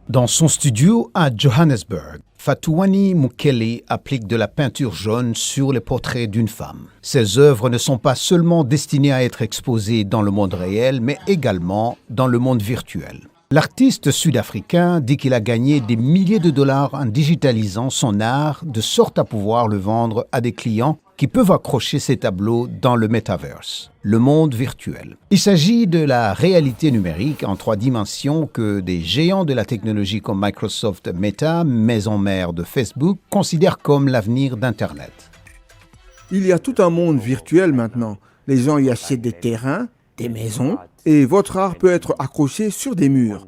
Dans son studio à Johannesburg, Fatouani Mukeli applique de la peinture jaune sur les portraits d'une femme. Ses œuvres ne sont pas seulement destinées à être exposées dans le monde réel, mais également dans le monde virtuel. L'artiste sud-africain dit qu'il a gagné des milliers de dollars en digitalisant son art de sorte à pouvoir le vendre à des clients qui peuvent accrocher ses tableaux dans le metaverse, le monde virtuel. Il s'agit de la réalité numérique en 3 dimensions que des géants de la technologie comme Microsoft Meta, maison mère de Facebook, considèrent comme l'avenir d'Internet. Il y a tout un monde virtuel maintenant. Les gens y achètent des terrains, des maisons, et votre art peut être accroché sur des murs.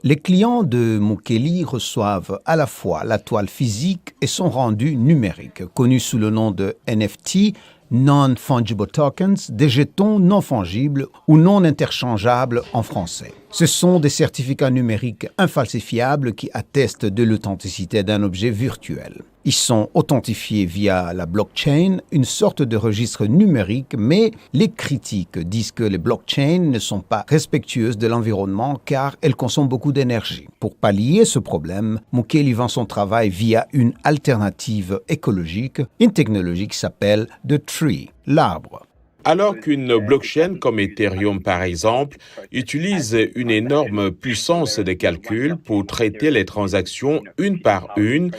Les clients de Mukeli reçoivent à la fois la toile physique et son rendu numérique, connu sous le nom de NFT, Non-Fungible Tokens, des jetons non fongibles ou non interchangeables en français. Ce sont des certificats numériques infalsifiables qui attestent de l'authenticité d'un objet virtuel. Ils sont authentifiés via la blockchain, une sorte de registre numérique, mais les critiques disent que les blockchains ne sont pas respectueuses de l'environnement car elles consomment beaucoup d'énergie. Pour pallier ce problème, Mukeli vend son travail via une alternative écologique, une technologie qui s'appelle The Tree, l'arbre. Alors qu'une blockchain comme Ethereum, par exemple, utilise une énorme puissance de calcul pour traiter les transactions une par une,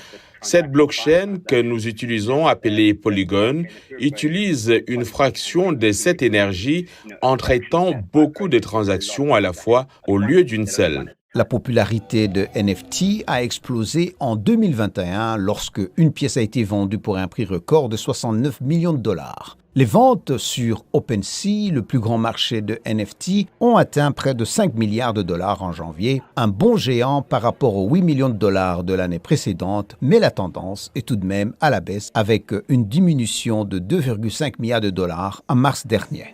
cette blockchain que nous utilisons, appelée Polygon, utilise une fraction de cette énergie en traitant beaucoup de transactions à la fois au lieu d'une seule. La popularité de NFT a explosé en 2021 lorsque une pièce a été vendue pour un prix record de 69 millions de dollars. Les ventes sur OpenSea, le plus grand marché de NFT, ont atteint près de 5 milliards de dollars en janvier, un bond géant par rapport aux 8 millions de dollars de l'année précédente, mais la tendance est tout de même à la baisse avec une diminution de 2,5 milliards de dollars en mars dernier.